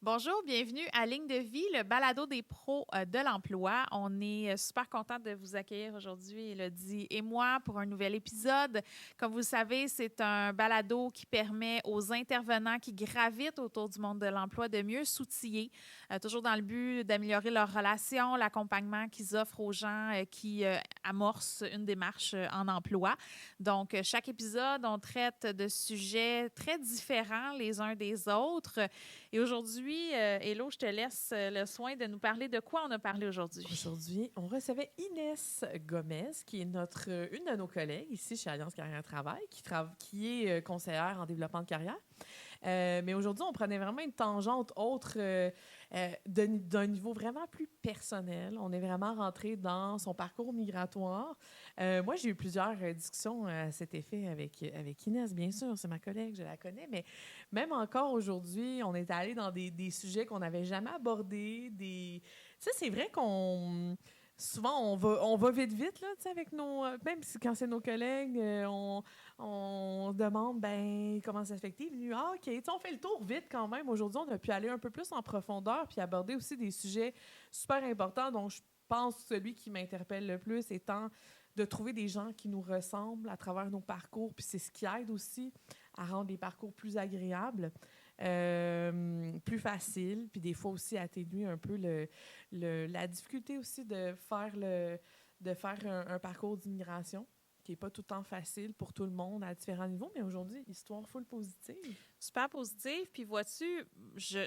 Bonjour, bienvenue à Ligne de vie, le balado des pros de l'emploi. On est super content de vous accueillir aujourd'hui, Élodie et moi, pour un nouvel épisode. Comme vous le savez, c'est un balado qui permet aux intervenants qui gravitent autour du monde de l'emploi de mieux s'outiller, toujours dans le but d'améliorer leurs relations, l'accompagnement qu'ils offrent aux gens qui amorcent une démarche en emploi. Donc, chaque épisode, on traite de sujets très différents les uns des autres. Et aujourd'hui, Hello, je te laisse le soin de nous parler de quoi on a parlé aujourd'hui. Aujourd'hui, on recevait Inès Gomez, qui est une de nos collègues ici chez Alliance Carrière Travail, qui est conseillère en développement de carrière. Mais aujourd'hui, on prenait vraiment une tangente autre d'un niveau vraiment plus personnel. On est vraiment rentré dans son parcours migratoire. Moi, j'ai eu plusieurs discussions à cet effet avec Inès, bien sûr. C'est ma collègue, je la connais. Mais même encore aujourd'hui, on est allé dans des sujets qu'on n'avait jamais abordés. Tu sais, c'est vrai qu'on... Souvent, on va vite, là, tu sais, avec nos... même si quand c'est nos collègues, on demande, ben comment ça s'effectue. OK, tu sais, on fait le tour vite quand même. Aujourd'hui, on a pu aller un peu plus en profondeur puis aborder aussi des sujets super importants dont je pense celui qui m'interpelle le plus étant de trouver des gens qui nous ressemblent à travers nos parcours. Puis c'est ce qui aide aussi à rendre les parcours plus agréables, plus faciles, puis des fois aussi atténuer un peu la difficulté aussi de faire un parcours d'immigration qui n'est pas tout le temps facile pour tout le monde à différents niveaux, mais aujourd'hui, histoire full positive. Super positive. Puis vois-tu,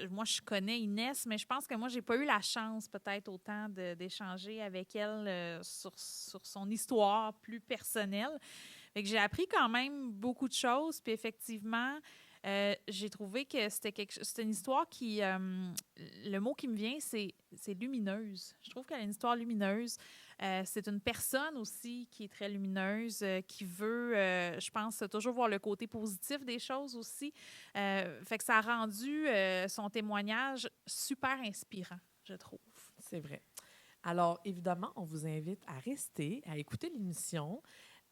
moi, je connais Inès, mais je pense que moi, j'ai pas eu la chance peut-être autant d'échanger avec elle sur son histoire plus personnelle. Fait que j'ai appris quand même beaucoup de choses. Puis effectivement, j'ai trouvé que c'était une histoire qui... le mot qui me vient, c'est lumineuse. Je trouve qu'elle a une histoire lumineuse. C'est une personne aussi qui est très lumineuse, qui veut, je pense, toujours voir le côté positif des choses aussi. Fait que ça a rendu son témoignage super inspirant, je trouve. C'est vrai. Alors, évidemment, on vous invite à rester, à écouter l'émission,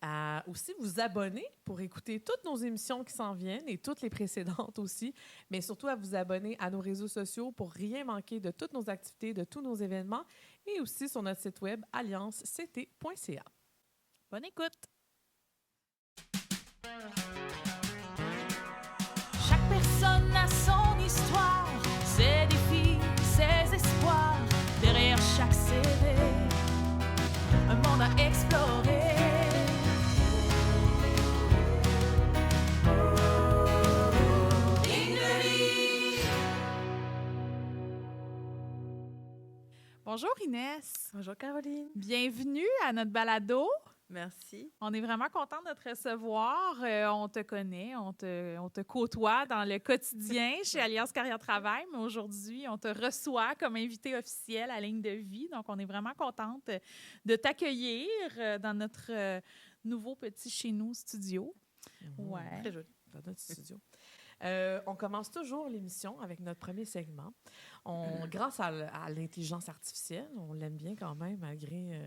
à aussi vous abonner pour écouter toutes nos émissions qui s'en viennent et toutes les précédentes aussi, mais surtout à vous abonner à nos réseaux sociaux pour rien manquer de toutes nos activités, de tous nos événements et aussi sur notre site web alliancect.ca. Bonne écoute! Chaque personne a son histoire, ses défis, ses espoirs. Derrière chaque CV, un monde à explorer. Ligne de vie. Bonjour Inès! Bonjour Caroline. Bienvenue à notre balado. Merci. On est vraiment content de te recevoir. On te connaît, on te côtoie dans le quotidien chez Alliance Carrière Travail, mais aujourd'hui, on te reçoit comme invité officiel à Ligne de vie. Donc, on est vraiment contente de t'accueillir dans notre nouveau petit chez nous studio. Ouais. Très joli, dans notre studio. On commence toujours l'émission avec notre premier segment. Grâce à l'intelligence artificielle, on l'aime bien quand même, malgré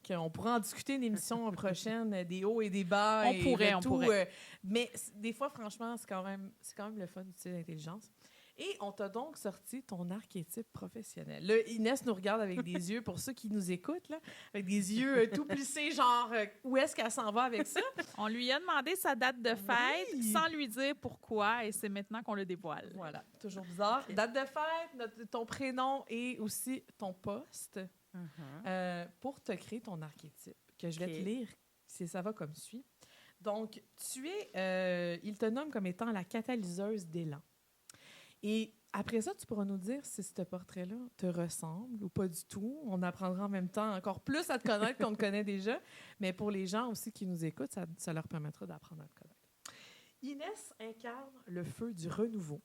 qu'on pourrait en discuter une émission prochaine, des hauts et des bas. On pourrait. Mais des fois, franchement, c'est quand même le fun d'utiliser l'intelligence. Et on t'a donc sorti ton archétype professionnel. Là, Inès nous regarde avec des yeux, pour ceux qui nous écoutent, là, avec des yeux tout plissés, genre, où est-ce qu'elle s'en va avec ça? On lui a demandé sa date de fête sans lui dire pourquoi, et c'est maintenant qu'on le dévoile. Voilà, toujours bizarre. Date de fête, ton prénom et aussi ton poste pour te créer ton archétype, que je vais te lire, si ça va comme suit. Donc, il te nomme comme étant la catalyseuse d'élan. Et après ça, tu pourras nous dire si ce portrait-là te ressemble ou pas du tout. On apprendra en même temps encore plus à te connaître qu'on te connaît déjà. Mais pour les gens aussi qui nous écoutent, ça leur permettra d'apprendre à te connaître. Inès incarne le feu du renouveau.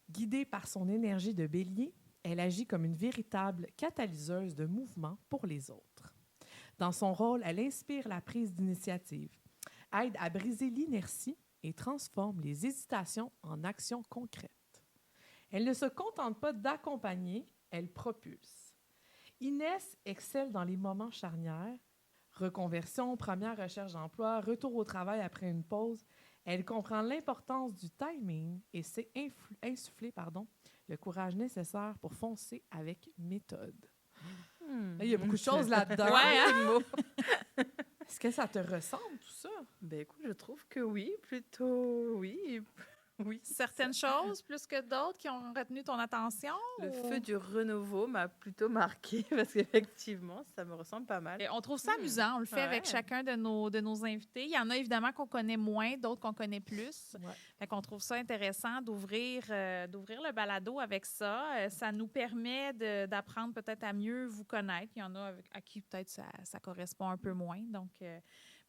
Guidée par son énergie de bélier, elle agit comme une véritable catalyseuse de mouvement pour les autres. Dans son rôle, elle inspire la prise d'initiative, aide à briser l'inertie et transforme les hésitations en actions concrètes. Elle ne se contente pas d'accompagner, elle propulse. Inès excelle dans les moments charnières, reconversion, première recherche d'emploi, retour au travail après une pause. Elle comprend l'importance du timing et sait insuffler le courage nécessaire pour foncer avec méthode. Il y a beaucoup de choses là-dedans. Ouais, hein? Est-ce que ça te ressemble, tout ça? Ben écoute, je trouve que oui, plutôt oui. Oui. Certaines choses plus que d'autres qui ont retenu ton attention? Le feu du renouveau m'a plutôt marqué parce qu'effectivement, ça me ressemble pas mal. Et on trouve ça amusant. On le fait avec Ouais. chacun de nos invités. Il y en a évidemment qu'on connaît moins, d'autres qu'on connaît plus. Ouais. Fait qu'on trouve ça intéressant d'ouvrir le balado avec ça. Ça nous permet d'apprendre peut-être à mieux vous connaître. Il y en a à qui peut-être ça correspond un peu moins. Donc,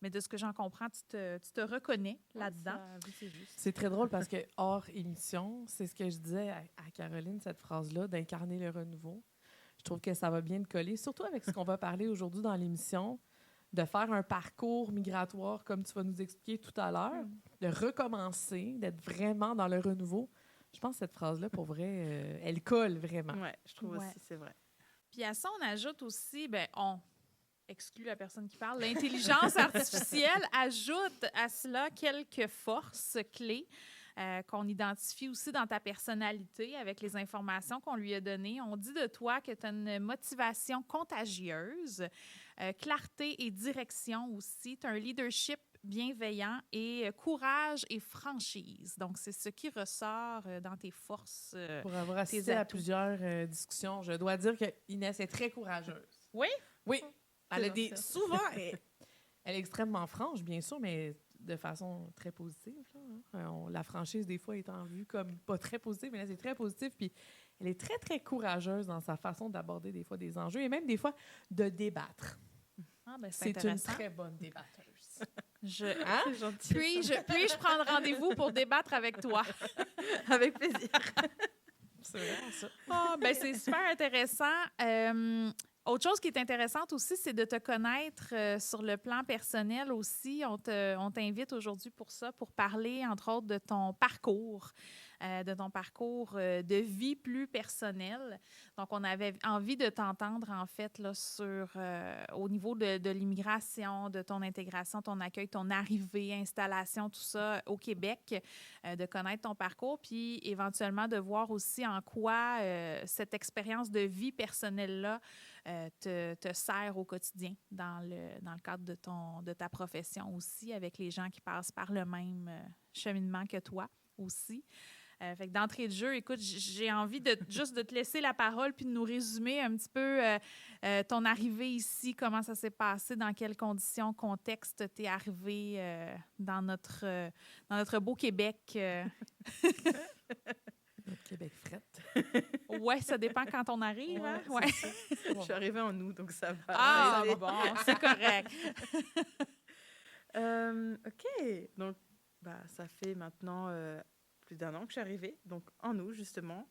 mais de ce que j'en comprends, tu te reconnais là-dedans. Oui, c'est juste. C'est très drôle parce que hors émission, c'est ce que je disais à Caroline, cette phrase-là, d'incarner le renouveau. Je trouve que ça va bien te coller, surtout avec ce qu'on va parler aujourd'hui dans l'émission, de faire un parcours migratoire comme tu vas nous expliquer tout à l'heure, de recommencer, d'être vraiment dans le renouveau. Je pense que cette phrase-là, pour vrai, elle colle vraiment. Ouais, je trouve Ouais. aussi, c'est vrai. Puis à ça, on ajoute aussi, on exclut la personne qui parle, l'intelligence artificielle ajoute à cela quelques forces clés qu'on identifie aussi dans ta personnalité avec les informations qu'on lui a données. On dit de toi que tu as une motivation contagieuse, clarté et direction aussi. Tu as un leadership bienveillant et courage et franchise. Donc, c'est ce qui ressort dans tes forces. Pour avoir assisté à atouts. plusieurs discussions, je dois dire que Inès est très courageuse. Oui? Oui. Elle a C'est des... gentil. Souvent, elle est extrêmement franche, bien sûr, mais de façon très positive. Là, hein. La franchise, des fois, étant vue comme pas très positive, mais là, c'est très positif. Puis elle est très, très courageuse dans sa façon d'aborder des fois des enjeux et même des fois de débattre. Ah, ben, C'est une intéressant. très bonne débatteuse. Hein? C'est gentil. Puis-je prendre rendez-vous pour débattre avec toi? Avec plaisir. C'est vrai, ça. Ah, ben c'est super intéressant. Autre chose qui est intéressante aussi, c'est de te connaître sur le plan personnel aussi. On t'invite aujourd'hui pour ça, pour parler, entre autres, de ton parcours, de vie plus personnelle. Donc, on avait envie de t'entendre, en fait, là, au niveau de l'immigration, de ton intégration, ton accueil, ton arrivée, installation, tout ça au Québec, de connaître ton parcours, puis éventuellement de voir aussi en quoi cette expérience de vie personnelle-là te sert au quotidien dans le cadre de ta profession aussi, avec les gens qui passent par le même cheminement que toi aussi. Fait que d'entrée de jeu, écoute, j'ai envie juste de te laisser la parole puis de nous résumer un petit peu ton arrivée ici, comment ça s'est passé, dans quelles conditions, contexte t'es arrivé dans notre beau Québec. Notre Québec frette. Ouais, ça dépend quand on arrive. Hein? Ouais, Ouais. Je suis arrivée en août, donc ça va. Ah, Mais- bon, c'est correct. OK. Donc, ça fait maintenant plus d'1 an que je suis arrivée. Donc, en août, justement.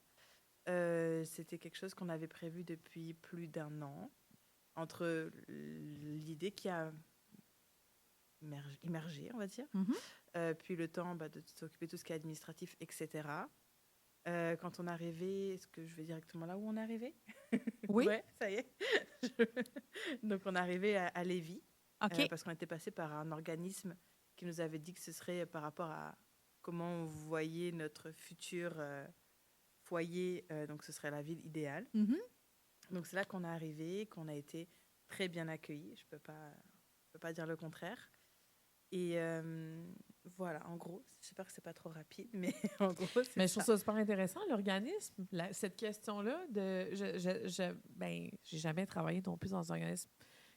C'était quelque chose qu'on avait prévu depuis plus d'1 an. Entre l'idée qui a immergé, on va dire. Mhm. Puis le temps de s'occuper de tout ce qui est administratif, etc. Quand on est arrivé, est-ce que je vais directement là où on est arrivé? Oui. Ouais, ça y est. Donc, on est arrivé à Lévis. OK. Parce qu'on était passé par un organisme qui nous avait dit que ce serait par rapport à comment on voyait notre futur foyer, donc ce serait la ville idéale. Mhm. Donc c'est là qu'on est arrivé, qu'on a été très bien accueillis, je peux pas dire le contraire. Et voilà, en gros, j'espère que c'est pas trop rapide, mais en gros, c'est Mais je trouve ça. ça super intéressant, l'organisme. Cette question-là, j'ai jamais travaillé non plus dans un organisme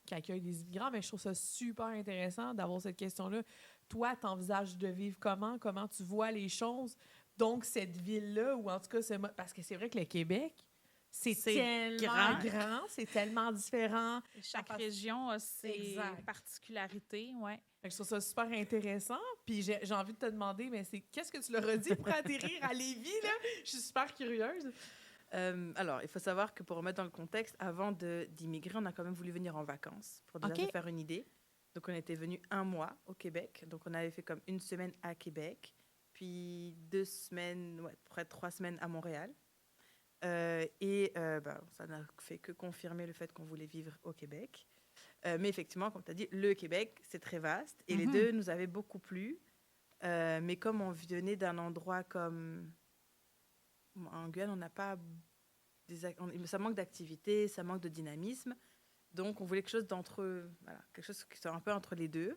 qui accueille des immigrants, mais je trouve ça super intéressant d'avoir cette question-là. Toi, t'envisages de vivre comment? Comment tu vois les choses? Donc, cette ville-là, ou en tout cas, parce que c'est vrai que le Québec, c'est tellement grand, c'est tellement différent. Chaque région a ses Exact. particularités, ouais. Fait que je trouve ça super intéressant. Puis j'ai envie de te demander, mais qu'est-ce que tu leur as dit pour atterrir à Lévis, là? Je suis super curieuse. Alors, il faut savoir que pour remettre dans le contexte, avant d'immigrer, on a quand même voulu venir en vacances pour déjà OK. se faire une idée. Donc, on était venu 1 mois au Québec. Donc, on avait fait comme 1 semaine à Québec, puis 2 semaines, près de 3 semaines à Montréal. Ça n'a fait que confirmer le fait qu'on voulait vivre au Québec. Mais effectivement, comme tu as dit, le Québec, c'est très vaste. Et les Mhm. deux nous avaient beaucoup plu. Mais comme on venait d'un endroit comme en Guyane, on n'a pas ça manque d'activité, ça manque de dynamisme. Donc, on voulait quelque chose quelque chose qui soit un peu entre les deux.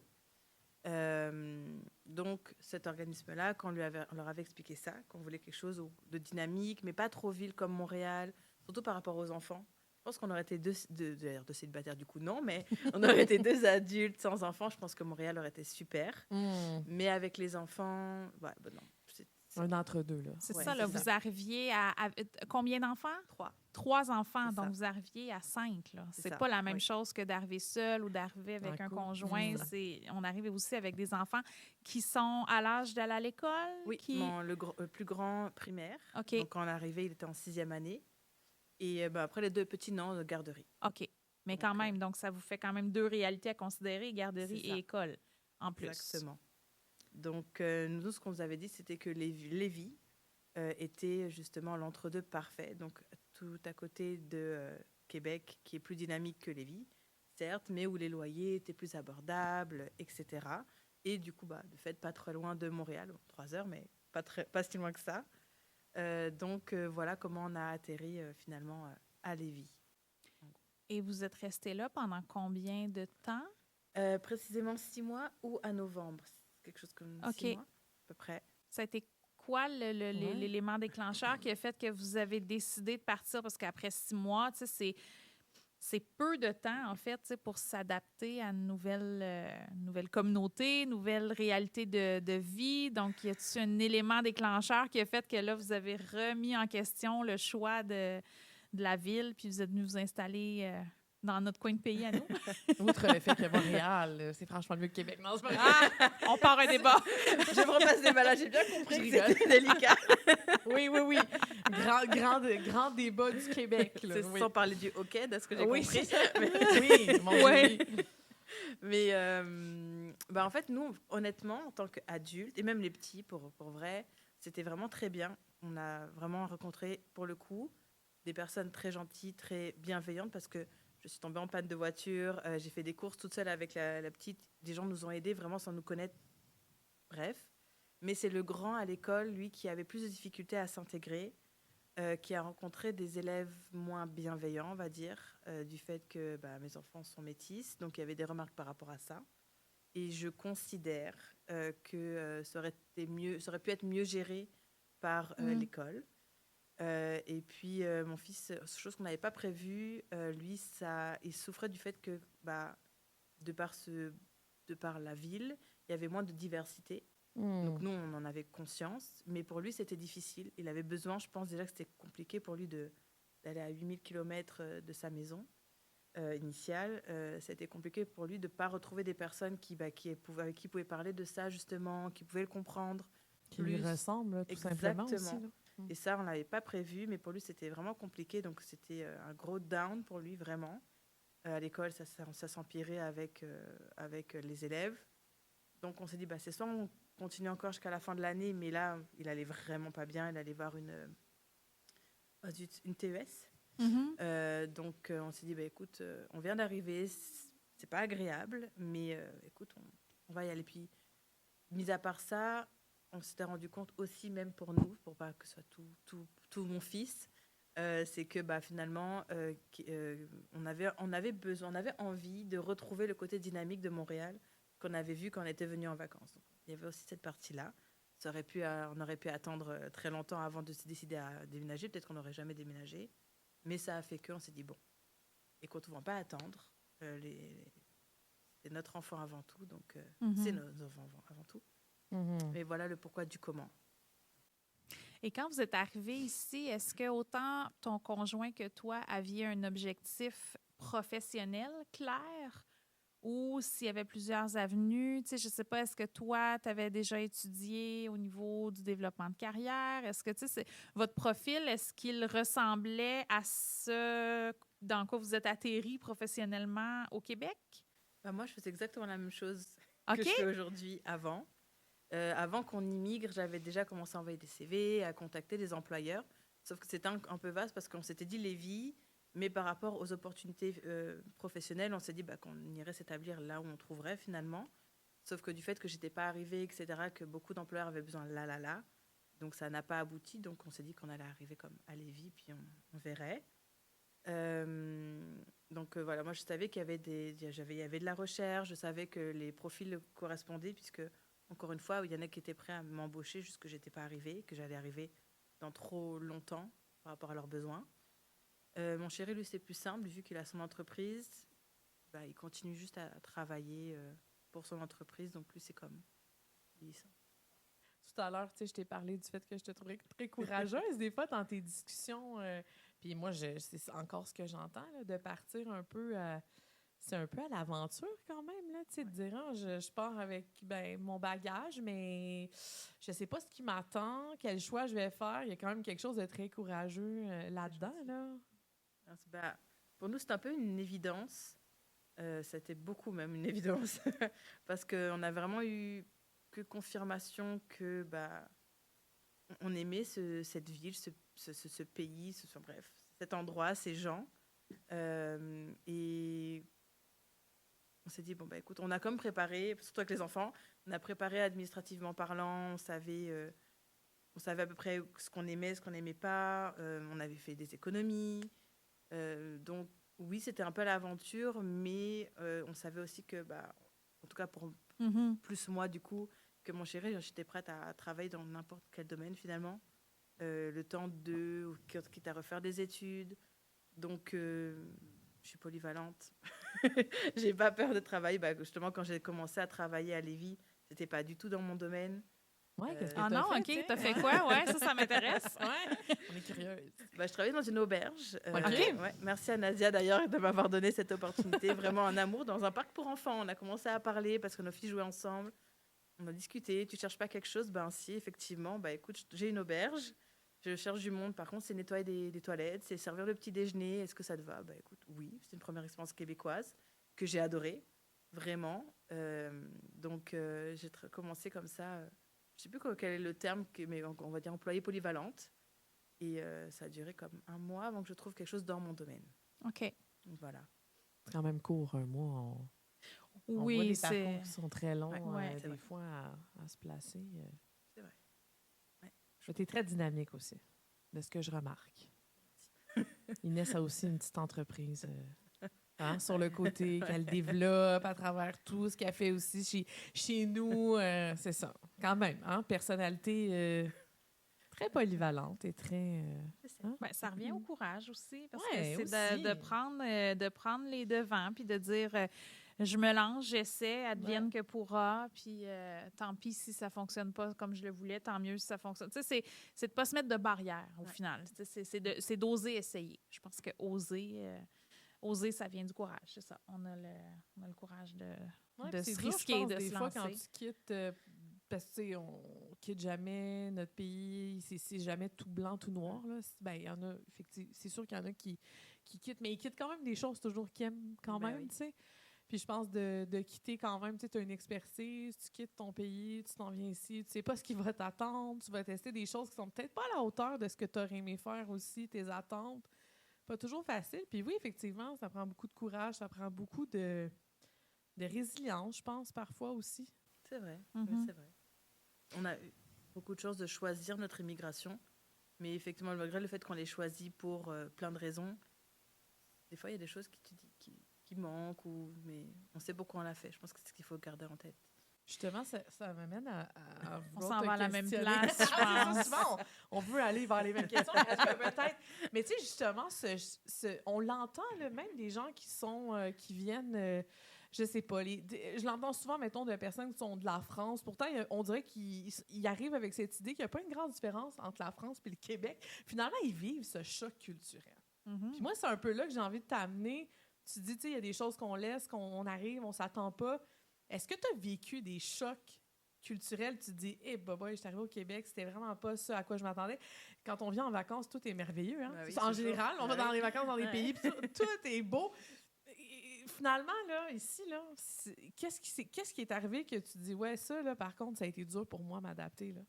Donc, cet organisme-là, quand on leur avait expliqué ça, qu'on voulait quelque chose de dynamique, mais pas trop ville comme Montréal, surtout par rapport aux enfants. Je pense qu'on aurait été d'ailleurs deux célibataires, du coup, non, mais on aurait été deux adultes sans enfants. Je pense que Montréal aurait été super. Mais avec les enfants, non. Un entre-deux, là. C'est Ouais, ça, là, c'est vous ça. arriviez à combien d'enfants? 3. 3 enfants, C'est donc ça. vous arriviez à 5. Là. C'est C'est ça, pas la même oui. chose que d'arriver seul ou d'arriver avec En un couple. conjoint. C'est ça. On arrive aussi avec des enfants qui sont à l'âge d'aller à l'école. Oui, le plus grand primaire. OK. Donc, quand on est arrivé, il était en 6e année. Et après, les 2 petits, non, de garderie. OK. Mais Donc, quand même, donc ça vous fait quand même 2 réalités à considérer, garderie C'est ça. et école, en plus. Exactement. Donc, nous, ce qu'on vous avait dit, c'était que Lévis était justement l'entre-deux parfait. Donc, tout à côté de Québec, qui est plus dynamique que Lévis, certes, mais où les loyers étaient plus abordables, etc. Et du coup, de fait, pas très loin de Montréal, 3 heures, mais pas si loin que ça. Donc, voilà comment on a atterri finalement à Lévis. Et vous êtes resté là pendant combien de temps? Précisément 6 mois ou à novembre. C'est quelque chose comme OK. 6 mois, à peu près. Ça a été quoi l'élément déclencheur qui a fait que vous avez décidé de partir? Parce qu'après 6 mois, tu sais, c'est peu de temps, en fait, tu sais, pour s'adapter à une nouvelle communauté, nouvelle réalité de vie. Donc, y a-t-il un élément déclencheur qui a fait que là, vous avez remis en question le choix de la ville, puis vous êtes venu vous installer dans notre coin de pays à nous? Outre le fait que Montréal, c'est franchement mieux que Québec. Non, c'est pas vrai. Ah, on part un débat. Je me repasse des balles, j'ai bien compris Je que rigole. c'était délicat. Oui. Grand débat du Québec. Là. C'est Oui. sans parler du hockey, de ce que j'ai Oui, compris. c'est ça. Oui, mon Dieu, Ouais. oui. Mais en fait, nous, honnêtement, en tant qu'adultes, et même les petits, pour vrai, c'était vraiment très bien. On a vraiment rencontré, pour le coup, des personnes très gentilles, très bienveillantes, parce que je suis tombée en panne de voiture, j'ai fait des courses toute seule avec la petite. Des gens nous ont aidés vraiment sans nous connaître. Bref. Mais c'est le grand à l'école, lui, qui avait plus de difficultés à s'intégrer, qui a rencontré des élèves moins bienveillants, on va dire, du fait que mes enfants sont métis. Donc, il y avait des remarques par rapport à ça. Et je considère que ça aurait pu être mieux géré par l'école. Et puis, mon fils, chose qu'on n'avait pas prévue, lui, il souffrait du fait que, de par la ville, il y avait moins de diversité. Donc, nous, on en avait conscience. Mais pour lui, c'était difficile. Il avait besoin, je pense déjà que c'était compliqué pour lui d'aller à 8000 km de sa maison initiale. C'était compliqué pour lui de ne pas retrouver des personnes avec qui il pouvait parler de ça, justement, qui pouvaient le comprendre. Qui lui ressemble, tout simplement aussi. Exactement. Là. Et ça, on ne l'avait pas prévu, mais pour lui, c'était vraiment compliqué. Donc, c'était un gros down pour lui, vraiment. À l'école, ça s'empirait avec les élèves. Donc, on s'est dit, c'est soit on continue encore jusqu'à la fin de l'année, mais là, il allait vraiment pas bien. Il allait voir une TES. Donc, on s'est dit, écoute, on vient d'arriver, c'est pas agréable, mais écoute, on va y aller. Puis, mis à part ça, on s'était rendu compte aussi, même pour nous, pour pas que ce soit tout mon fils, c'est que finalement, on avait envie de retrouver le côté dynamique de Montréal qu'on avait vu quand on était venu en vacances. Donc, il y avait aussi cette partie-là. On aurait pu attendre très longtemps avant de se décider à déménager. Peut-être qu'on n'aurait jamais déménagé. Mais ça a fait qu'on s'est dit, bon, écoute, on ne va pas attendre. C'est notre enfant avant tout. Donc, c'est nos enfants avant tout. Mais voilà le pourquoi du comment. Et quand vous êtes arrivé ici, est-ce que autant ton conjoint que toi aviez un objectif professionnel clair ou s'il y avait plusieurs avenues? Tu sais, je ne sais pas, est-ce que toi, tu avais déjà étudié au niveau du développement de carrière? Est-ce que, tu sais, votre profil, est-ce qu'il ressemblait à ce dans quoi vous êtes atterri professionnellement au Québec? Moi, je faisais exactement la même chose OK. que je fais aujourd'hui avant. Avant qu'on immigre, j'avais déjà commencé à envoyer des CV, à contacter des employeurs. Sauf que c'était un peu vaste parce qu'on s'était dit Lévis, mais par rapport aux opportunités professionnelles, on s'est dit qu'on irait s'établir là où on trouverait finalement. Sauf que du fait que j'étais pas arrivée, etc., que beaucoup d'employeurs avaient besoin là, Donc, ça n'a pas abouti. Donc, on s'est dit qu'on allait arriver comme à Lévis, puis on verrait. Donc, voilà, moi, je savais qu'il y avait il y avait de la recherche. Je savais que les profils correspondaient, puisque, encore une fois, il y en a qui étaient prêts à m'embaucher, juste que je n'étais pas arrivée, que j'allais arriver dans trop longtemps par rapport à leurs besoins. Mon chéri, lui, c'est plus simple, vu qu'il a son entreprise. Il continue juste à travailler pour son entreprise. Donc, lui, c'est comme... Tout à l'heure, tu sais, je t'ai parlé du fait que je te trouvais très courageuse. Des fois, dans tes discussions, puis moi, c'est encore ce que j'entends, là, de partir un peu c'est un peu à l'aventure quand même, là, tu sais, de dire, je pars avec mon bagage, mais je sais pas ce qui m'attend, quel choix je vais faire. Il y a quand même quelque chose de très courageux là-dedans, là. Pour nous, c'est un peu une évidence. C'était beaucoup même une évidence parce qu'on a vraiment eu que confirmation que on aimait cette ville, ce pays, bref, cet endroit, ces gens. Et on s'est dit, écoute, on a comme préparé, surtout avec les enfants, on a préparé administrativement parlant, on savait à peu près ce qu'on aimait, ce qu'on n'aimait pas, on avait fait des économies. Donc, oui, c'était un peu l'aventure, mais on savait aussi que, en tout cas pour plus moi, du coup, que mon chéri, j'étais prête à travailler dans n'importe quel domaine, finalement. Le temps quitte à refaire des études. Donc, je suis polyvalente. J'ai pas peur de travailler. Justement, quand j'ai commencé à travailler à Lévis, c'était pas du tout dans mon domaine. Ouais, qu'est-ce que Ah t'as non, fait, OK, t'as fait quoi? Ouais, ça m'intéresse. Ouais, on est curieuse. Je travaillais dans une auberge. OK. Ouais, merci à Nadia, d'ailleurs, de m'avoir donné cette opportunité. Vraiment un amour dans un parc pour enfants. On a commencé à parler parce que nos filles jouaient ensemble. On a discuté. Tu cherches pas quelque chose? Si, effectivement. Écoute, j'ai une auberge. Je cherche du monde. Par contre, c'est nettoyer des toilettes, c'est servir le petit déjeuner. Est-ce que ça te va? Écoute, oui. C'est une première expérience québécoise que j'ai adorée. Vraiment. Donc, j'ai commencé comme ça. Je sais plus quel est le terme, mais on va dire employée polyvalente. Et ça a duré comme 1 mois avant que je trouve quelque chose dans mon domaine. OK. Donc, voilà. C'est quand même court, 1 mois. On Oui, voit des c'est... parcours qui sont très longs, Ouais, des fois, à se placer. C'est vrai. Ouais. Tu es très dynamique aussi, de ce que je remarque. Inès a aussi une petite entreprise sur le côté qu'elle développe à travers tout ce qu'elle fait aussi chez nous. C'est ça. Quand même, personnalité très polyvalente et très... ça revient au courage aussi, parce Ouais, que c'est aussi. de prendre les devants, puis de dire je me lance, j'essaie, advienne que pourra, puis tant pis si ça fonctionne pas comme je le voulais, tant mieux si ça fonctionne. Tu sais, c'est de pas se mettre de barrière au final. C'est d'oser essayer. Je pense que oser, ça vient du courage, c'est ça. On a le courage de se risquer, de des se fois, lancer. quand tu quittes, parce que, tu sais, on quitte jamais notre pays, c'est jamais tout blanc, tout noir, là. Il y en a, effectivement, c'est sûr qu'il y en a qui quittent, mais ils quittent quand même des choses toujours qu'ils aiment quand même, Oui. tu sais. Puis je pense de quitter quand même, tu sais, tu as une expertise, tu quittes ton pays, tu t'en viens ici, tu sais pas ce qui va t'attendre, tu vas tester des choses qui sont peut-être pas à la hauteur de ce que tu aurais aimé faire aussi, tes attentes. Pas toujours facile. Puis oui, effectivement, ça prend beaucoup de courage, ça prend beaucoup de résilience, je pense, parfois aussi. C'est vrai. Mm-hmm. Oui, c'est vrai. On a eu beaucoup de chance de choisir notre immigration, mais effectivement, malgré le fait qu'on l'ait choisi pour plein de raisons, des fois, il y a des choses qui manquent, mais on sait pourquoi on l'a fait. Je pense que c'est ce qu'il faut garder en tête. Justement, ça m'amène à On s'en va à la même questionner. place, je pense. Souvent, on veut aller vers les mêmes questions. Est-ce que peut-être... Mais tu sais, justement, on l'entend, là, même des gens qui viennent... je sais pas. Je l'entends souvent, mettons, de personnes qui sont de la France. Pourtant, on dirait qu'ils arrivent avec cette idée qu'il n'y a pas une grande différence entre la France et le Québec. Finalement, ils vivent ce choc culturel. Mm-hmm. Puis moi, c'est un peu là que j'ai envie de t'amener. Tu dis, tu sais, il y a des choses qu'on laisse, qu'on arrive, on s'attend pas. Est-ce que tu as vécu des chocs culturels? Tu te dis, je suis arrivée au Québec, c'était vraiment pas ça à quoi je m'attendais. Quand on vient en vacances, tout est merveilleux. Hein? Oui, en général, on va dans les vacances dans des pays, puis tout est beau. Et finalement, là, ici, là, qu'est-ce qui est arrivé que tu te dis, ouais, ça, là, par contre, ça a été dur pour moi m'adapter, là?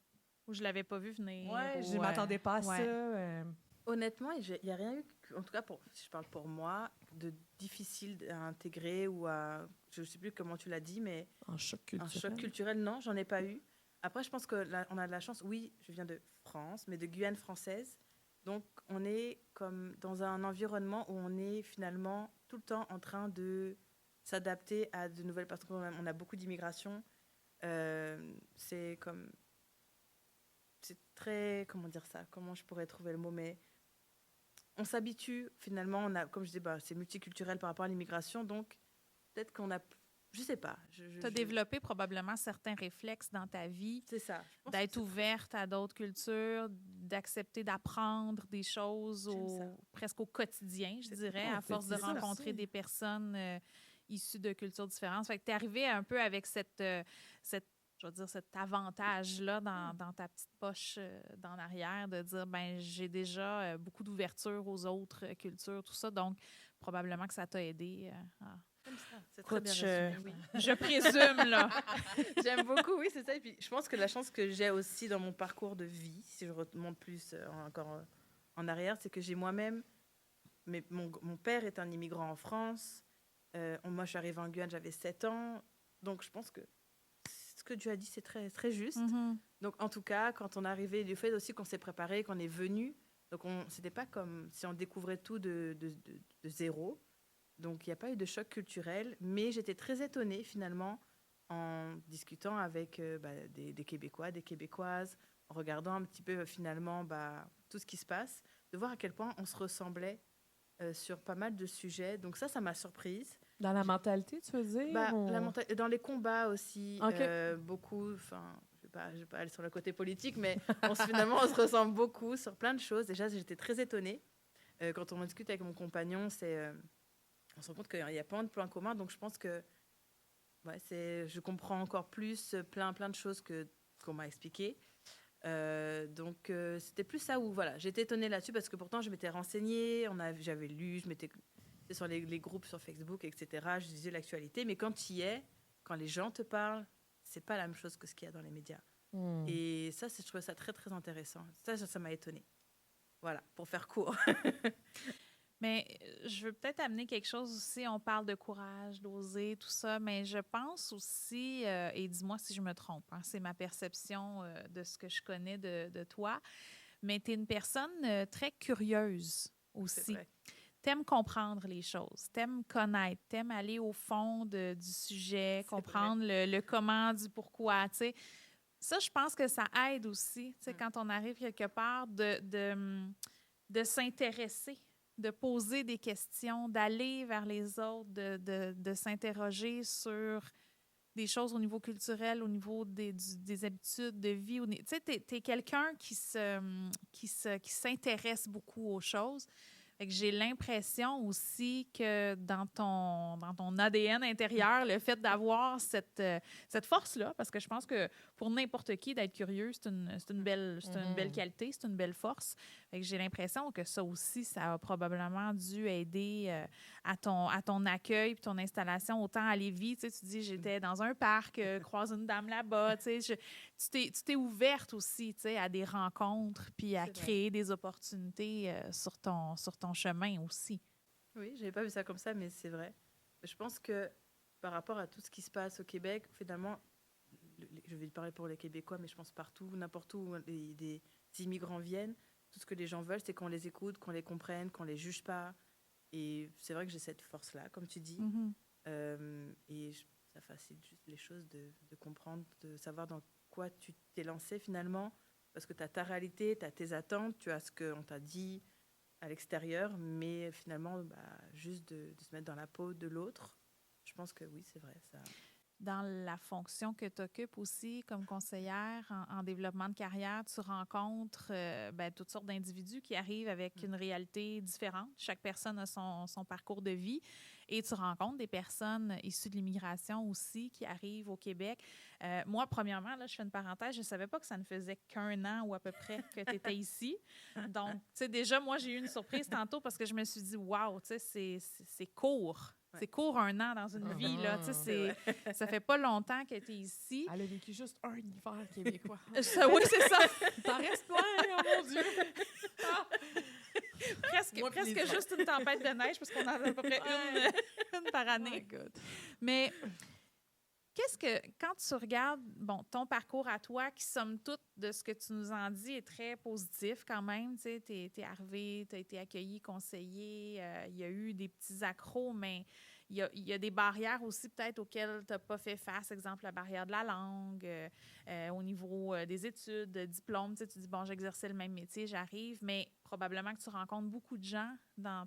Ou je l'avais pas vu venir. Ouais, ou, je m'attendais pas à ouais. ça. Honnêtement, il n'y a rien eu, en tout cas, si je parle pour moi, de difficile à intégrer ou à... Je ne sais plus comment tu l'as dit, mais... Un choc culturel. Un choc culturel, non, j'en ai pas eu. Après, je pense qu'on a de la chance. Oui, je viens de France, mais de Guyane française. Donc, on est comme dans un environnement où on est finalement tout le temps en train de s'adapter à de nouvelles personnes. On a beaucoup d'immigration. C'est très, comment dire ça? Comment je pourrais trouver le mot? Mais on s'habitue, finalement, comme je dis, c'est multiculturel par rapport à l'immigration, donc peut-être qu'on a, je sais pas. Tu as développé probablement certains réflexes dans ta vie. C'est ça. D'être ouverte à d'autres cultures, d'accepter d'apprendre des choses presque au quotidien, je dirais, à force de rencontrer des personnes issues de cultures différentes. Fait que tu es arrivée un peu avec cet avantage-là dans ta petite poche d'en arrière, de dire, j'ai déjà beaucoup d'ouverture aux autres cultures, tout ça. Donc, probablement que ça t'a aidé Comme ça, c'est très bien résumé, oui. Je présume, là. J'aime beaucoup, oui, c'est ça. Et puis, je pense que la chance que j'ai aussi dans mon parcours de vie, si je remonte plus encore en arrière, c'est que j'ai moi-même... Mon père est un immigrant en France. Moi, je suis arrivée en Guyane, j'avais 7 ans. Donc, je pense que ce que tu as dit, c'est très, très juste. Mm-hmm. Donc, en tout cas, quand on est arrivé, le fait aussi qu'on s'est préparé, qu'on est venu, donc c'était pas comme si on découvrait tout de zéro. Donc, il n'y a pas eu de choc culturel, mais j'étais très étonnée, finalement, en discutant avec des Québécois, des Québécoises, en regardant un petit peu, finalement, tout ce qui se passe, de voir à quel point on se ressemblait sur pas mal de sujets. Donc, ça m'a surprise. Dans la mentalité, tu veux dire? Dans les combats aussi, Okay. beaucoup, je vais pas aller sur le côté politique, mais finalement, on se ressemble beaucoup sur plein de choses. Déjà, j'étais très étonnée. Quand on discute avec mon compagnon, on se rend compte qu'il n'y a pas de points communs. Donc, je pense que je comprends encore plus plein de choses qu'on m'a expliquées. Donc, c'était plus ça où, j'étais étonnée là-dessus parce que pourtant, je m'étais renseignée, j'avais lu, je m'étais sur les groupes sur Facebook, etc. Je disais l'actualité, mais quand tu y es, quand les gens te parlent, c'est pas la même chose que ce qu'il y a dans les médias. Et ça, je trouvais ça très, très intéressant. Ça m'a étonnée. Voilà, pour faire court. Mais je veux peut-être amener quelque chose aussi. On parle de courage, d'oser, tout ça, mais je pense aussi, et dis-moi si je me trompe, c'est ma perception de ce que je connais de toi, mais tu es une personne très curieuse aussi. T'aimes comprendre les choses, t'aimes connaître, t'aimes aller au fond du sujet, comprendre le comment, du pourquoi, tu sais. Ça, je pense que ça aide aussi, tu sais, quand on arrive quelque part, de s'intéresser, de poser des questions, d'aller vers les autres, de s'interroger sur des choses au niveau culturel, au niveau des habitudes de vie. Tu sais, t'es quelqu'un qui s'intéresse beaucoup aux choses. Fait que j'ai l'impression aussi que dans ton ADN intérieur, le fait d'avoir cette force-là, parce que je pense que pour n'importe qui, d'être curieux, c'est une belle qualité, c'est une belle force. Fait que j'ai l'impression que ça aussi, ça a probablement dû aider à ton accueil et ton installation, autant à Lévis. Tu sais, tu dis, j'étais dans un parc, croise une dame là-bas. Tu sais, tu t'es ouverte aussi, tu sais, à des rencontres puis à créer des opportunités sur ton chemin aussi. Oui, je n'avais pas vu ça comme ça, mais c'est vrai. Je pense que par rapport à tout ce qui se passe au Québec, finalement, je vais parler pour les Québécois, mais je pense partout, n'importe où des immigrants viennent, tout ce que les gens veulent, c'est qu'on les écoute, qu'on les comprenne, qu'on ne les juge pas. Et c'est vrai que j'ai cette force-là, comme tu dis. Mm-hmm. Et ça facilite juste les choses de comprendre, de savoir dans quoi tu t'es lancé finalement, parce que tu as ta réalité, tu as tes attentes, tu as ce qu'on t'a dit à l'extérieur, mais finalement, juste de se mettre dans la peau de l'autre, je pense que oui, c'est vrai. Ça... Dans la fonction que tu occupes aussi comme conseillère en développement de carrière, tu rencontres toutes sortes d'individus qui arrivent avec une réalité différente. Chaque personne a son parcours de vie. Et tu rencontres des personnes issues de l'immigration aussi qui arrivent au Québec. Moi, premièrement, là, je fais une parenthèse, je ne savais pas que ça ne faisait qu'1 an ou à peu près que tu étais ici. Donc, tu sais, déjà, moi, j'ai eu une surprise tantôt parce que je me suis dit, wow, tu sais, c'est court. Ouais. C'est court 1 an dans une vie, là. Tu sais, ça fait pas longtemps qu'elle était ici. Elle a vécu juste un hiver québécois. Oui, c'est ça. T'en restes plein, oh mon Dieu! Presque juste une tempête de neige, parce qu'on en a à peu près une par année. Oh my God. Mais quand tu regardes, ton parcours à toi, qui somme toute de ce que tu nous en dis est très positif quand même, tu sais, t'es arrivé, t'as été accueilli, conseillé, il y a eu des petits accros, mais il y a des barrières aussi peut-être auxquelles tu n'as pas fait face, exemple la barrière de la langue, au niveau des études, diplôme, tu sais, tu dis, j'exerçais le même métier, j'arrive, mais probablement que tu rencontres beaucoup de gens dans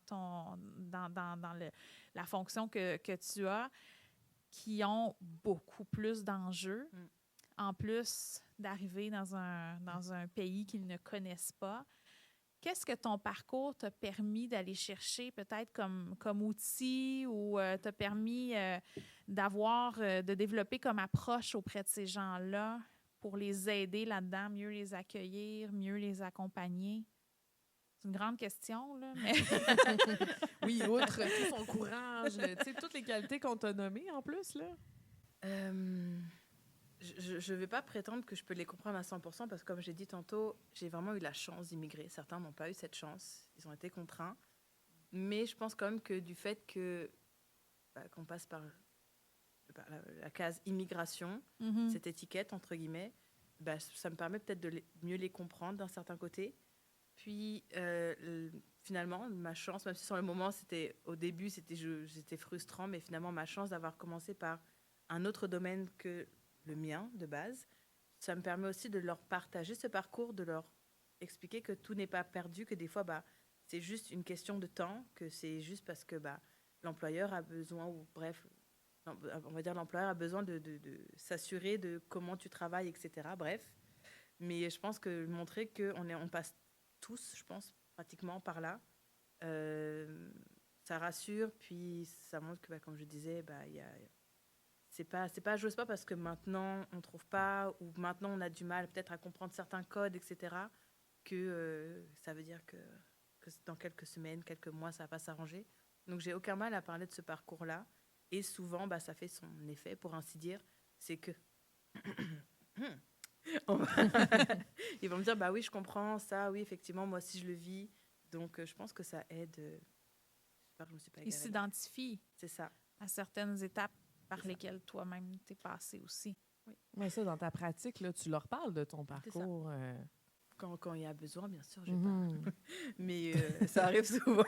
la fonction que tu as, qui ont beaucoup plus d'enjeux, en plus d'arriver dans un pays qu'ils ne connaissent pas. Qu'est-ce que ton parcours t'a permis d'aller chercher peut-être comme outil ou t'a permis de développer comme approche auprès de ces gens-là pour les aider là-dedans, mieux les accueillir, mieux les accompagner? C'est une grande question, là, mais... Oui, outre tout son courage, tu sais, toutes les qualités qu'on t'a nommées en plus, là. Je ne vais pas prétendre que je peux les comprendre à 100% parce que, comme j'ai dit tantôt, j'ai vraiment eu la chance d'immigrer. Certains n'ont pas eu cette chance, ils ont été contraints. Mais je pense quand même que du fait qu'on passe par la case immigration, cette étiquette, entre guillemets, ça me permet peut-être de mieux les comprendre d'un certain côté. Puis, finalement, ma chance, même si sur le moment, au début, c'était frustrant, mais finalement, ma chance d'avoir commencé par un autre domaine que le mien, de base, ça me permet aussi de leur partager ce parcours, de leur expliquer que tout n'est pas perdu, que des fois, c'est juste une question de temps, que c'est juste parce que l'employeur a besoin, ou bref, on va dire l'employeur a besoin de s'assurer de comment tu travailles, etc. Bref, mais je pense que montrer qu'on passe tous, je pense, pratiquement par là, ça rassure, puis ça montre que, comme je disais, j'ose pas parce que maintenant on trouve pas, ou maintenant on a du mal peut-être à comprendre certains codes, etc., que ça veut dire que dans quelques semaines, quelques mois, ça va pas s'arranger. Donc j'ai aucun mal à parler de ce parcours-là, et souvent, ça fait son effet, pour ainsi dire, c'est que... Ils vont me dire, oui, je comprends ça, oui, effectivement, moi aussi je le vis. Donc, je pense que ça aide. J'espère que je me suis pas égarée. Ils s'identifient C'est ça. à certaines étapes par lesquelles toi-même t'es passé aussi. Oui. Mais ça, dans ta pratique, là, tu leur parles de ton parcours. Quand il y a besoin, bien sûr, je parle. Mais ça arrive souvent.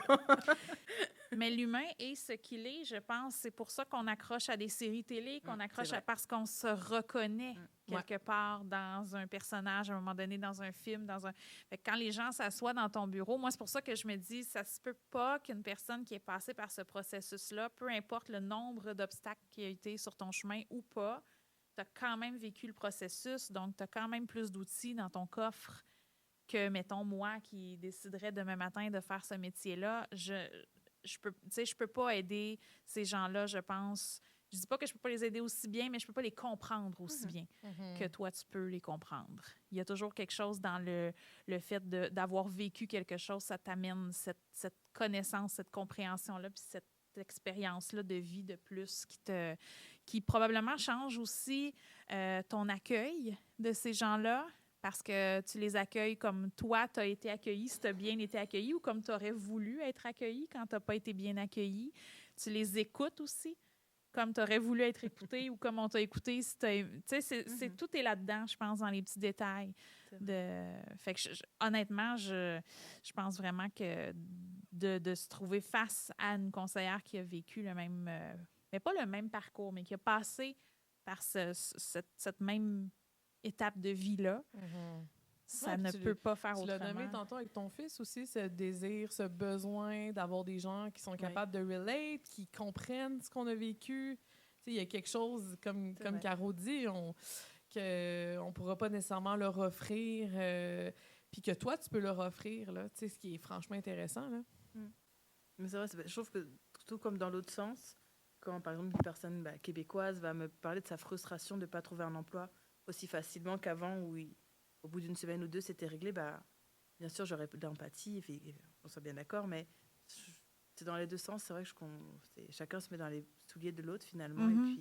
Mais l'humain est ce qu'il est, je pense. C'est pour ça qu'on accroche à des séries télé, qu'on accroche parce qu'on se reconnaît quelque part dans un personnage, à un moment donné, dans un film. Fait que quand les gens s'assoient dans ton bureau, moi, c'est pour ça que je me dis, ça se peut pas qu'une personne qui est passée par ce processus-là, peu importe le nombre d'obstacles qui a été sur ton chemin ou pas, tu as quand même vécu le processus, donc tu as quand même plus d'outils dans ton coffre que, mettons, moi qui déciderais demain matin de faire ce métier-là. Je peux pas aider ces gens-là, je pense. Je dis pas que je peux pas les aider aussi bien, mais je peux pas les comprendre aussi bien que toi, tu peux les comprendre. Il y a toujours quelque chose dans le fait d'avoir vécu quelque chose, ça t'amène cette connaissance, cette compréhension-là, puis cette expérience-là de vie de plus qui probablement change aussi ton accueil de ces gens-là, parce que tu les accueilles comme toi, tu as été accueilli, si tu as bien été accueilli, ou comme tu aurais voulu être accueilli quand tu n'as pas été bien accueilli. Tu les écoutes aussi, comme tu aurais voulu être écouté ou comme on t'a écouté. Si tout est là-dedans, je pense, dans les petits détails. Fait que honnêtement, je pense vraiment que de se trouver face à une conseillère qui a vécu le même, mais pas le même parcours, mais qui a passé par cette même étape de vie-là, ça ne peut pas faire autrement. Tu l'as nommé tantôt avec ton fils aussi, ce désir, ce besoin d'avoir des gens qui sont capables de relate, qui comprennent ce qu'on a vécu. Il y a quelque chose, comme Caro dit, qu'on ne pourra pas nécessairement leur offrir, puis que toi, tu peux leur offrir, là, ce qui est franchement intéressant. Là. Mais c'est vrai, je trouve que tout comme dans l'autre sens, quand, par exemple, une personne québécoise va me parler de sa frustration de ne pas trouver un emploi aussi facilement qu'avant, où au bout d'une semaine ou deux, c'était réglé, bien sûr, j'aurais de l'empathie, on soit bien d'accord, mais c'est dans les deux sens. C'est vrai que chacun se met dans les souliers de l'autre, finalement. Et puis,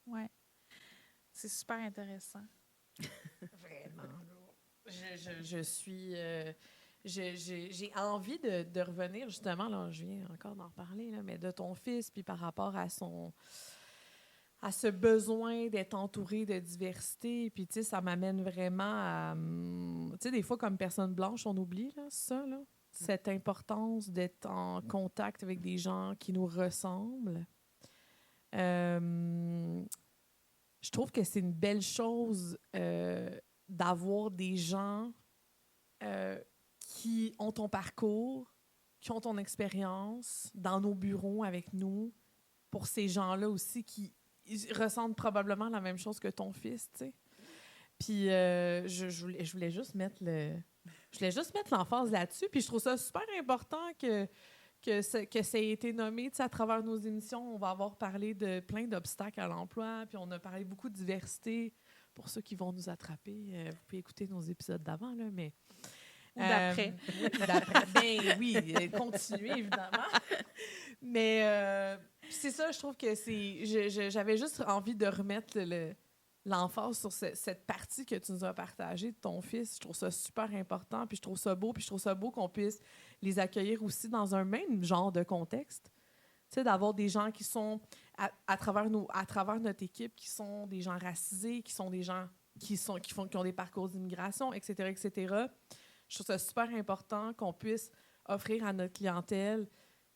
ouais. C'est super intéressant. Vraiment. Je suis... j'ai envie de revenir, justement, là, je viens encore d'en reparler, là, mais de ton fils, puis par rapport à à ce besoin d'être entouré de diversité. Puis, tu sais, ça m'amène vraiment à... Tu sais, des fois, comme personne blanche, on oublie là, ça, là. Cette importance d'être en contact avec des gens qui nous ressemblent. Je trouve que c'est une belle chose d'avoir des gens qui ont ton parcours, qui ont ton expérience dans nos bureaux avec nous. Pour ces gens-là aussi qui ressentent probablement la même chose que ton fils, tu sais. Puis je voulais juste mettre l'emphase là-dessus. Puis je trouve ça super important que ça ait été nommé. Tu sais, à travers nos émissions, on va avoir parlé de plein d'obstacles à l'emploi. Puis on a parlé beaucoup de diversité. Pour ceux qui vont nous attraper, vous pouvez écouter nos épisodes d'avant, là, mais... Ou d'après. D'après. Ben oui, continuer, évidemment. Mais c'est ça, je trouve que j'avais juste envie de remettre l'emphase sur cette partie que tu nous as partagée de ton fils. Je trouve ça super important, puis je trouve ça beau, qu'on puisse les accueillir aussi dans un même genre de contexte. Tu sais, d'avoir des gens qui sont, à travers notre équipe, qui sont des gens racisés, qui sont des gens qui ont des parcours d'immigration, etc., etc. Je trouve ça super important qu'on puisse offrir à notre clientèle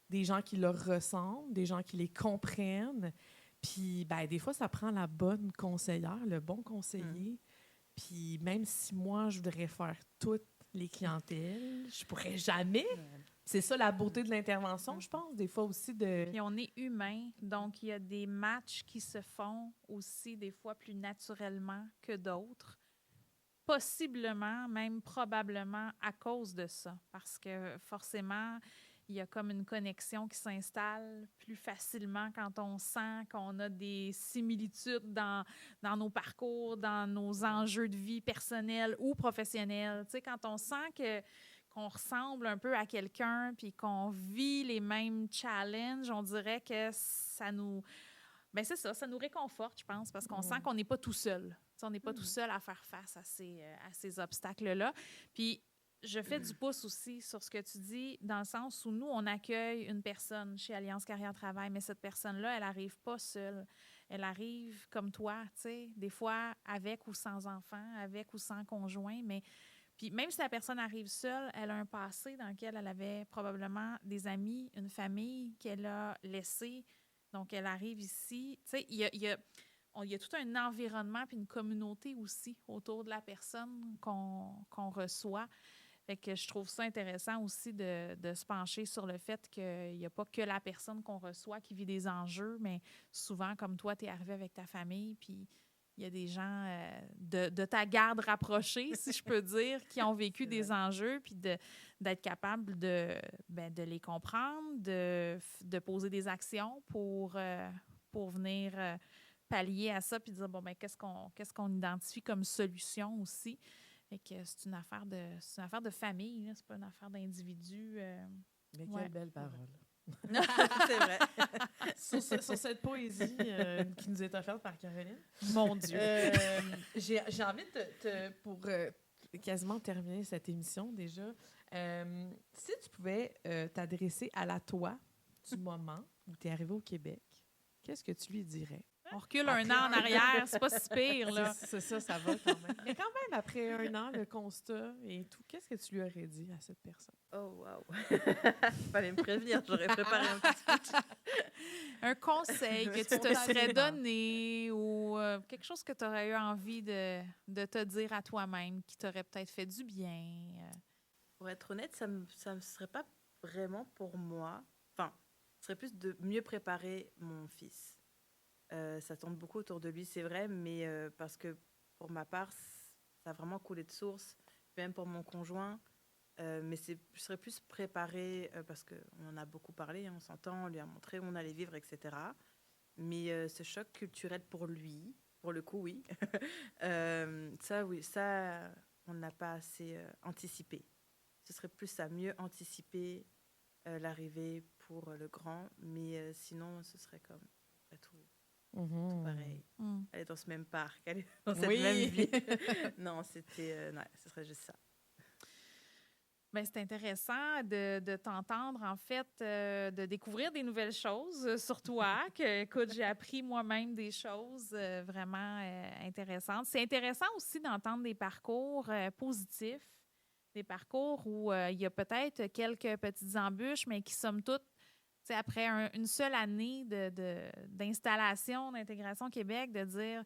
des gens qui leur ressemblent, des gens qui les comprennent. Puis, ben, des fois, ça prend la bonne conseillère, le bon conseiller. Puis, même si moi, je voudrais faire toutes les clientèles, je pourrais jamais. C'est ça la beauté de l'intervention, je pense, des fois aussi de... Puis on est humain, donc il y a des matchs qui se font aussi des fois plus naturellement que d'autres. Possiblement, même probablement à cause de ça, parce que forcément, il y a comme une connexion qui s'installe plus facilement quand on sent qu'on a des similitudes dans nos parcours, dans nos enjeux de vie personnels ou professionnels. Tu sais, quand on sent qu'on ressemble un peu à quelqu'un puis qu'on vit les mêmes challenges, on dirait que ça nous... Bien, c'est ça nous réconforte, je pense, parce qu'on sent qu'on n'est pas tout seul. Tu sais, on n'est pas tout seul à faire face à ces obstacles-là. Puis, je fais du pouce aussi sur ce que tu dis, dans le sens où nous, on accueille une personne chez Alliance Carrière Travail, mais cette personne-là, elle n'arrive pas seule. Elle arrive comme toi, tu sais, des fois avec ou sans enfant, avec ou sans conjoint, mais puis même si la personne arrive seule, elle a un passé dans lequel elle avait probablement des amis, une famille qu'elle a laissée. Donc, elle arrive ici. Tu sais, il y a tout un environnement puis une communauté aussi autour de la personne qu'on reçoit. Fait que je trouve ça intéressant aussi de se pencher sur le fait qu'il n'y a pas que la personne qu'on reçoit qui vit des enjeux, mais souvent, comme toi, tu es arrivé avec ta famille, puis il y a des gens de ta garde rapprochée, si je peux dire, qui ont vécu des enjeux, puis d'être capable de les comprendre, de poser des actions pour venir pallier à ça, puis dire, bon, ben qu'est-ce qu'on identifie comme solution aussi. Fait que c'est une affaire de famille, là, c'est pas une affaire d'individu. Mais quelle belle parole. C'est vrai. sur cette poésie qui nous est offerte par Caroline. Mon Dieu. J'ai envie pour quasiment terminer cette émission déjà, si tu pouvais t'adresser à la toi du moment où tu es arrivé au Québec, qu'est-ce que tu lui dirais? On recule un an en arrière, c'est pas si pire, là. C'est ça va quand même. Mais quand même, après un an, le constat et tout, qu'est-ce que tu lui aurais dit à cette personne? Oh, wow! Fallait me prévenir, j'aurais préparé un petit speech. Un conseil que tu te serais donné ou quelque chose que tu aurais eu envie de te dire à toi-même qui t'aurait peut-être fait du bien. Pour être honnête, ça ne serait pas vraiment pour moi. Enfin, ce serait plus de mieux préparer mon fils. Ça tourne beaucoup autour de lui, c'est vrai, mais parce que pour ma part, ça a vraiment coulé de source, même pour mon conjoint. Mais je serais plus préparée, parce qu'on en a beaucoup parlé, on s'entend, on lui a montré où on allait vivre, etc. Mais ce choc culturel pour lui, pour le coup, oui. Ça, on n'a pas assez anticipé. Ce serait plus à mieux anticiper l'arrivée pour le grand, mais sinon, ce serait comme tout pareil. Elle est dans ce même parc, elle est dans cette même vie. Non, ce serait juste ça. Ben, c'est intéressant de t'entendre, en fait, de découvrir des nouvelles choses sur toi. Écoute, j'ai appris moi-même des choses vraiment intéressantes. C'est intéressant aussi d'entendre des parcours positifs, des parcours où il y a peut-être quelques petites embûches, mais qui, somme toute, tu sais, après une seule année d'installation, d'intégration au Québec, de dire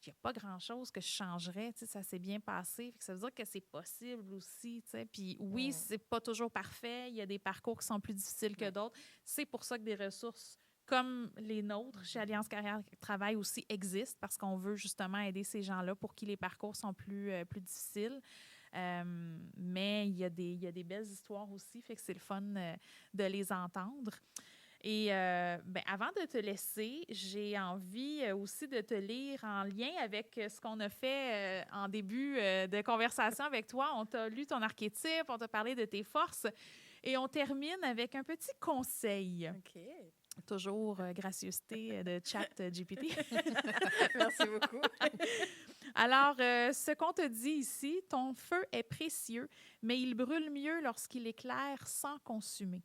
il n'y a pas grand-chose que je changerais, tu sais, ça s'est bien passé. Fait que ça veut dire que c'est possible aussi, tu sais. Puis oui, c'est pas toujours parfait. Il y a des parcours qui sont plus difficiles que d'autres. C'est pour ça que des ressources comme les nôtres chez Alliance Carrière Travail aussi existent, parce qu'on veut justement aider ces gens-là pour qui les parcours sont plus difficiles. Mais il y a des belles histoires aussi, fait que c'est le fun de les entendre. Et ben, avant de te laisser, j'ai envie aussi de te lire en lien avec ce qu'on a fait en début de conversation avec toi. On t'a lu ton archétype, on t'a parlé de tes forces et on termine avec un petit conseil. OK. Toujours gracieuseté de chat GPT. Merci beaucoup. Alors, ce qu'on te dit ici, ton feu est précieux, mais il brûle mieux lorsqu'il éclaire sans consumer.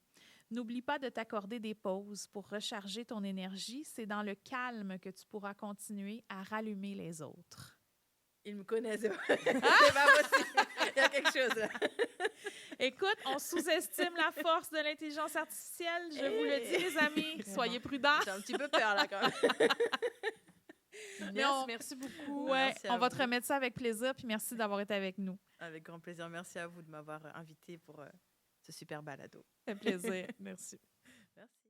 N'oublie pas de t'accorder des pauses pour recharger ton énergie. C'est dans le calme que tu pourras continuer à rallumer les autres. Ils me connaissent. C'est pas possible. Il y a quelque chose là. Écoute, on sous-estime la force de l'intelligence artificielle. Je vous le dis, les amis. Soyez prudents. J'ai un petit peu peur là quand même. Inès, merci beaucoup. Ouais, Merci à on va te vous. remettre ça avec plaisir. Puis merci d'avoir été avec nous. Avec grand plaisir. Merci à vous de m'avoir invité pour ce super balado. Ça fait plaisir. Merci. Merci.